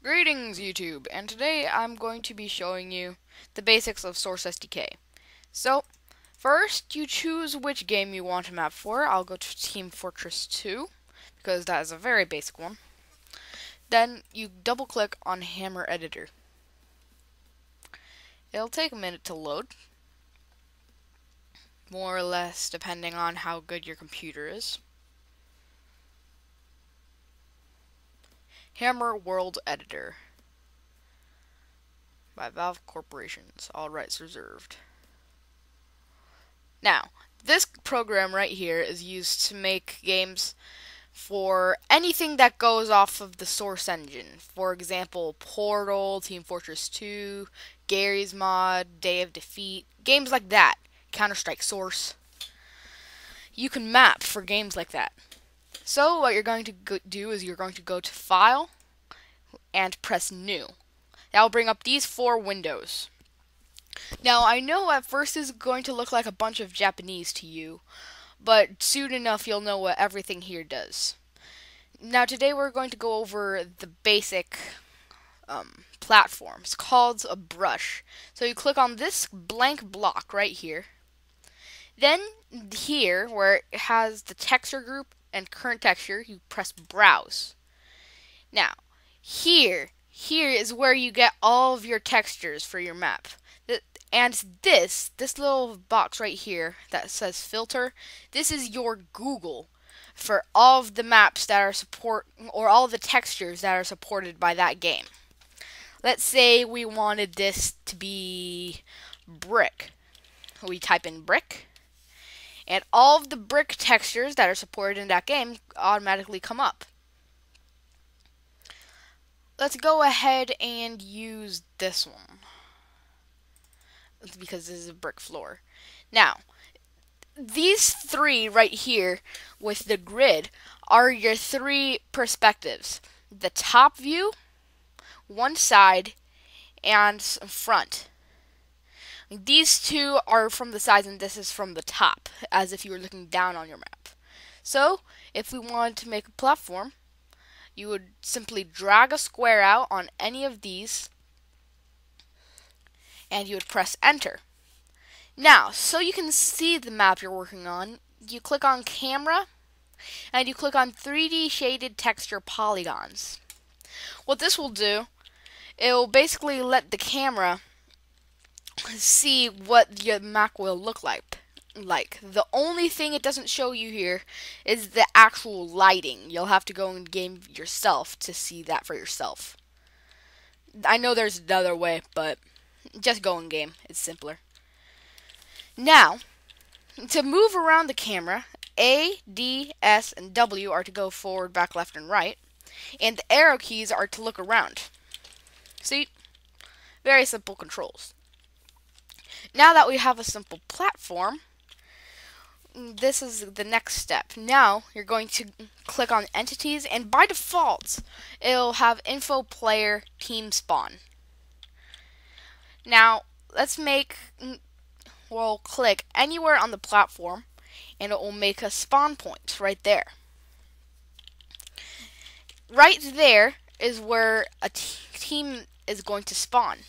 Greetings YouTube, and today I'm going to be showing you the basics of Source SDK. So, first you choose which game you want to map for. I'll go to Team Fortress 2, because that is a very basic one. Then you double click on Hammer Editor. It'll take a minute to load, more or less depending on how good your computer is. Hammer World Editor by Valve Corporations, all rights reserved. Now, this program right here is used to make games for anything that goes off of the Source engine. For example, Portal, Team Fortress 2, Gary's Mod, Day of Defeat, games like that. Counter-Strike Source. You can map for games like that. So what you're going to do is you're going to go to File and press New. That will bring up these four windows. Now, I know at first it's going to look like a bunch of Japanese to you, but soon enough you'll know what everything here does. Now, today we're going to go over the basic platform. It's called a brush. So you click on this blank block right here. Then here, where it has the texture group and current texture, you press Browse. Now, here is where you get all of your textures for your map. And this little box right here that says Filter, this is your Google for all of the maps that are all the textures that are supported by that game. Let's say we wanted this to be brick. We type in brick, and all of the brick textures that are supported in that game automatically come up. Let's go ahead and use this one, because this is a brick floor. Now, these three right here with the grid are your three perspectives. The top view, one side, and front. These two are from the sides and this is from the top, as if you were looking down on your map. So, if we wanted to make a platform, you would simply drag a square out on any of these, and you would press Enter. Now, so you can see the map you're working on, you click on Camera, and you click on 3D Shaded Texture Polygons. What this will do, it will basically let the camera see what your map will look like. The only thing it doesn't show you here is the actual lighting. You'll have to go in game yourself to see that for yourself. I know there's another way, but just go in game. It's simpler. Now, to move around the camera, A, D, S, and W are to go forward, back, left, and right. And the arrow keys are to look around. See? Very simple controls. Now that we have a simple platform, this is the next step. Now, you're going to click on Entities, and by default, it'll have Info Player Team Spawn. Now, we'll click anywhere on the platform, and it will make a spawn point right there. Right there is where a team is going to spawn.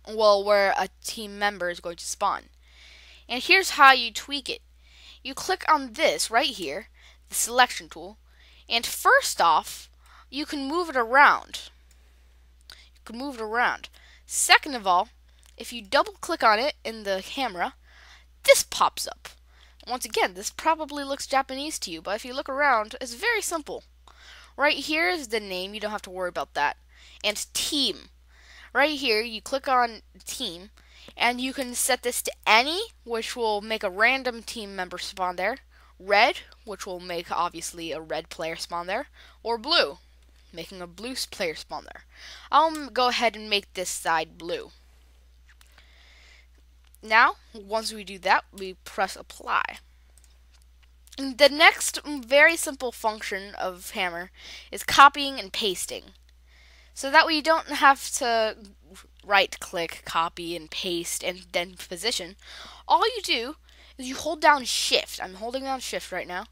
Well, where a team member is going to spawn. And here's how you tweak it. You click on this right here, the selection tool, and first off, you can move it around. Second of all, if you double click on it in the camera, this pops up. Once again, this probably looks Japanese to you, but if you look around, it's very simple. Right here is the name, you don't have to worry about that. And team. Right here, you click on team, and you can set this to any, which will make a random team member spawn there. Red, which will make, obviously, a red player spawn there. Or blue, making a blue player spawn there. I'll go ahead and make this side blue. Now, once we do that, we press apply. The next very simple function of Hammer is copying and pasting. So that way you don't have to right-click, copy, and paste, and then position. All you do is you hold down Shift. I'm holding down Shift right now.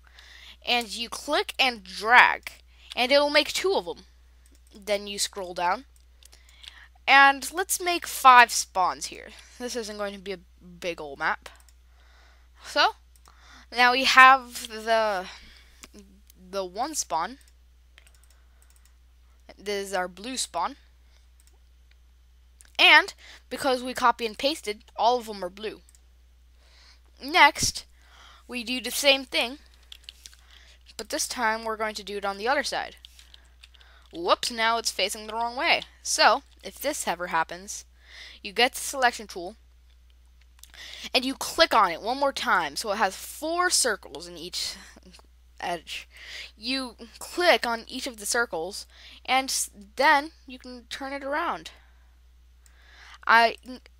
And you click and drag. And it'll make two of them. Then you scroll down. And let's make 5 spawns here. This isn't going to be a big old map. So, now we have the one spawn. This is our blue spawn. And because we copy and pasted, all of them are blue. Next, we do the same thing, but this time we're going to do it on the other side. Whoops, now it's facing the wrong way. So, if this ever happens, you get the selection tool, and you click on it one more time, so it has 4 circles in each edge. You click on each of the circles, and then you can turn it around.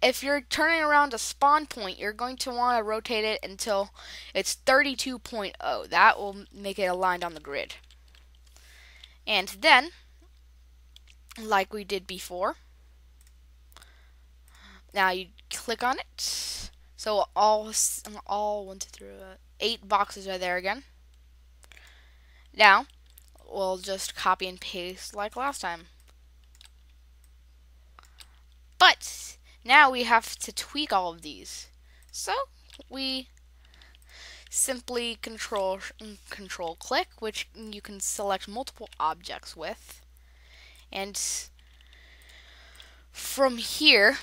If you're turning around a spawn point, you're going to want to rotate it until it's 32.0. That will make it aligned on the grid. And then, like we did before, now you click on it. So all 1, 2, 3, 8 boxes are there again. Now, we'll just copy and paste like last time. But now we have to tweak all of these. So we simply control click, which you can select multiple objects with. And from here,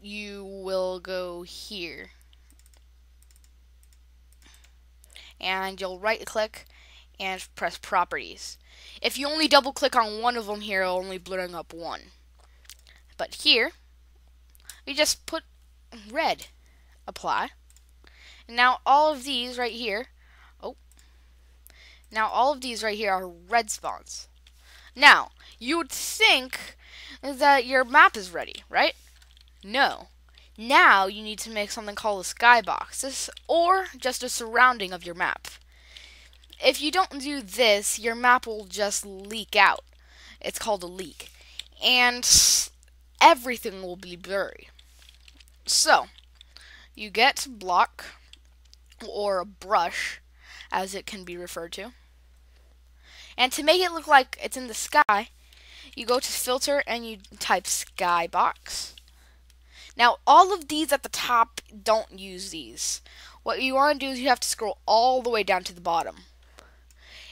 you will go here. And you'll right click and press properties. If you only double click on one of them here, it'll only bring up one. But here, we just put red, apply. And now all of these right here, now all of these right here are red spawns. Now, you would think that your map is ready, right? No. Now you need to make something called a skybox, or just a surrounding of your map. If you don't do this, your map will just leak out. It's called a leak. And everything will be blurry. So, you get block, or a brush, as it can be referred to. And to make it look like it's in the sky, you go to filter and you type skybox. Now, all of these at the top, don't use these. What you want to do is you have to scroll all the way down to the bottom.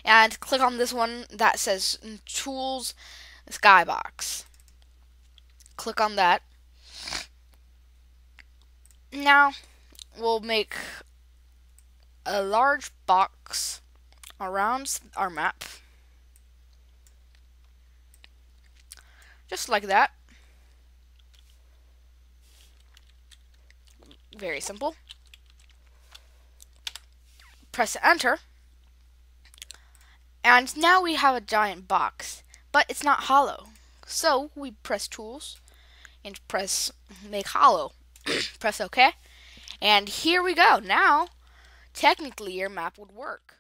And click on this one that says Tools, Skybox. Click on that. Now, we'll make a large box around our map. Just like that. Very simple. Press enter. And now we have a giant box, but it's not hollow. So we press tools and press make hollow. Press OK. And here we go. Now, technically your map would work.